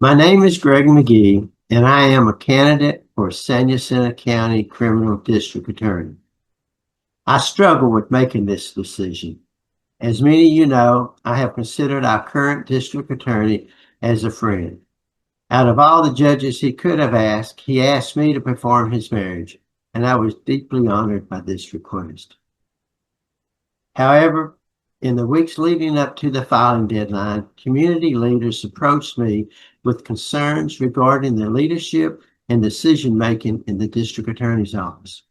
My name is Greg Magee, and I am a candidate for San Jacinto County Criminal District Attorney. I struggle with making this decision. As many of you know, I have considered our current district attorney as a friend. Out of all the judges he could have asked, he asked me to perform his marriage, and I was deeply honored by this request. However, in the weeks leading up to the filing deadline, community leaders approached me with concerns regarding the leadership and decision-making in the district attorney's office.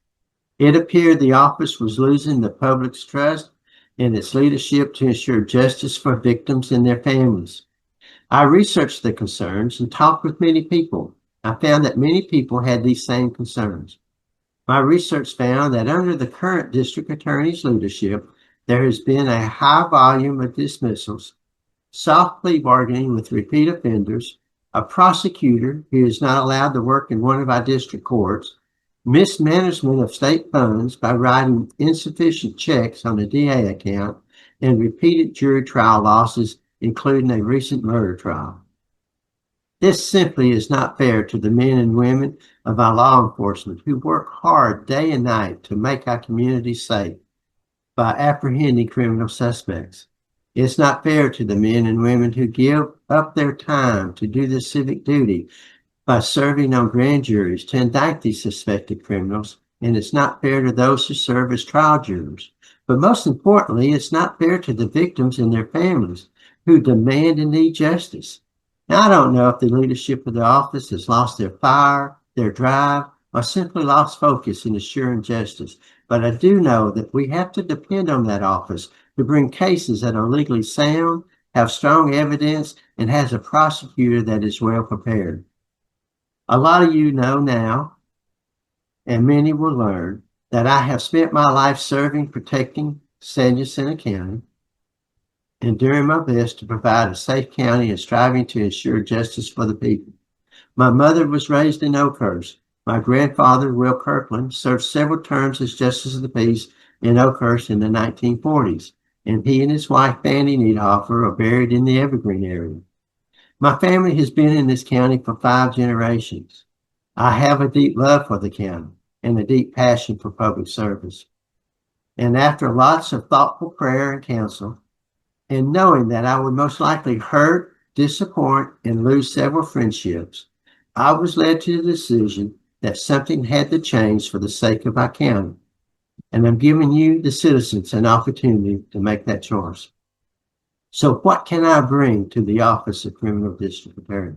It appeared the office was losing the public's trust in its leadership to ensure justice for victims and their families. I researched the concerns and talked with many people. I found that many people had these same concerns. My research found that under the current district attorney's leadership, there has been a high volume of dismissals, soft plea bargaining with repeat offenders, a prosecutor who is not allowed to work in one of our district courts, mismanagement of state funds by writing insufficient checks on a DA account, and repeated jury trial losses, including a recent murder trial. This simply is not fair to the men and women of our law enforcement who work hard day and night to make our community safe by apprehending criminal suspects. It's not fair to the men and women who give up their time to do their civic duty by serving on grand juries to indict these suspected criminals, and it's not fair to those who serve as trial jurors. But most importantly, it's not fair to the victims and their families who demand and need justice. Now, I don't know if the leadership of the office has lost their fire, their drive, or simply lost focus in assuring justice, but I do know that we have to depend on that office to bring cases that are legally sound, have strong evidence, and has a prosecutor that is well prepared. A lot of you know now, and many will learn, that I have spent my life serving, protecting San Jacinto County, and doing my best to provide a safe county and striving to ensure justice for the people. My mother was raised in Oakhurst. My grandfather, Will Kirkland, served several terms as Justice of the Peace in Oakhurst in the 1940s, and he and his wife, Fanny Niedhofer, are buried in the Evergreen area. My family has been in this county for 5 generations. I have a deep love for the county and a deep passion for public service. And after lots of thoughtful prayer and counsel, and knowing that I would most likely hurt, disappoint, and lose several friendships, I was led to the decision that something had to change for the sake of our county. And I'm giving you, the citizens, an opportunity to make that choice. So what can I bring to the Office of Criminal District Attorney?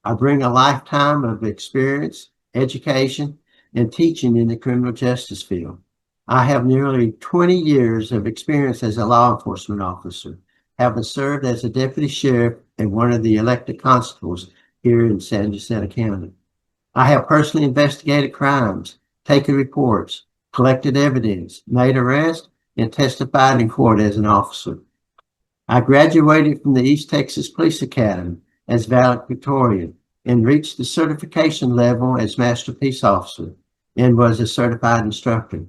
I bring a lifetime of experience, education, and teaching in the criminal justice field. I have nearly 20 years of experience as a law enforcement officer, having served as a deputy sheriff and one of the elected constables here in San Jacinto County. I have personally investigated crimes, taken reports, collected evidence, made arrests, and testified in court as an officer. I graduated from the East Texas Police Academy as valedictorian and reached the certification level as Master Peace Officer and was a certified instructor.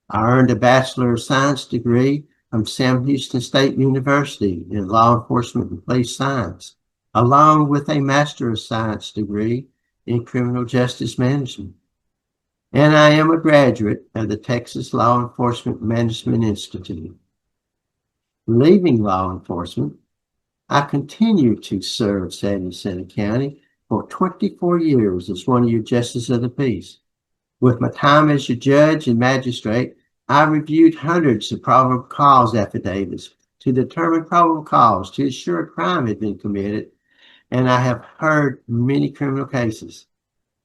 I earned a Bachelor of Science degree from Sam Houston State University in Law Enforcement and Police Science, along with a Master of Science degree in Criminal Justice Management. And I am a graduate of the Texas Law Enforcement Management Institute. Leaving law enforcement, I continue to serve San Jacinto County for 24 years as one of your Justices of the Peace. With my time as your judge and magistrate, I reviewed hundreds of probable cause affidavits to determine probable cause to ensure a crime had been committed, and I have heard many criminal cases.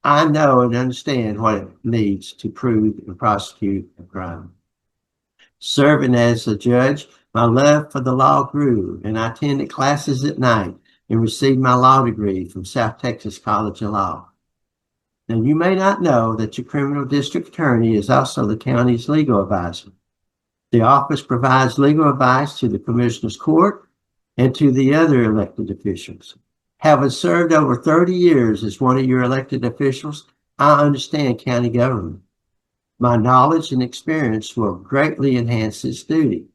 I know and understand what it needs to prove and prosecute a crime. Serving as a judge, my love for the law grew, and I attended classes at night and received my law degree from South Texas College of Law. Now, you may not know that your criminal district attorney is also the county's legal advisor. The office provides legal advice to the Commissioner's Court and to the other elected officials. Having served over 30 years as one of your elected officials, I understand county government. My knowledge and experience will greatly enhance this duty.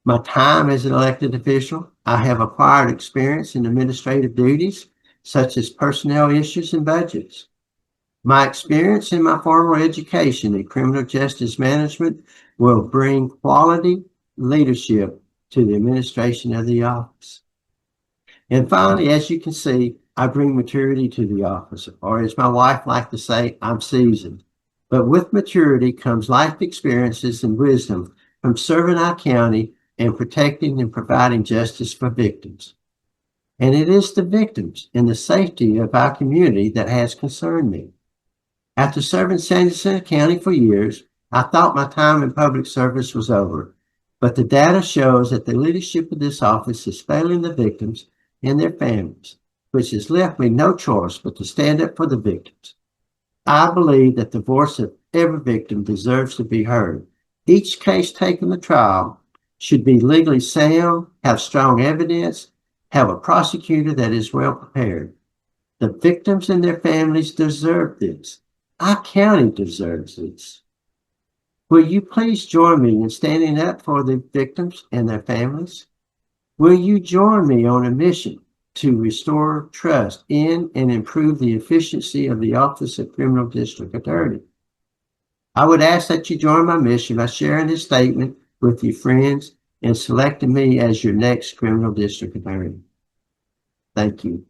My time as an elected official, I have acquired experience in administrative duties such as personnel issues and budgets. My experience and my formal education in criminal justice management will bring quality leadership to the administration of the office. And finally, as you can see, I bring maturity to the office, or as my wife likes to say, I'm seasoned. But with maturity comes life experiences and wisdom from serving our county and protecting and providing justice for victims. And it is the victims and the safety of our community that has concerned me. After serving San Jacinto County for years, I thought my time in public service was over. But the data shows that the leadership of this office is failing the victims and their families, which has left me no choice but to stand up for the victims. I believe that the voice of every victim deserves to be heard. Each case taken to trial should be legally sound, have strong evidence, have a prosecutor that is well prepared. The victims and their families deserve this. Our county deserves this. Will you please join me in standing up for the victims and their families? Will you join me on a mission to restore trust in and improve the efficiency of the Office of Criminal District Attorney? I would ask that you join my mission by sharing this statement with your friends and selecting me as your next criminal district attorney. Thank you.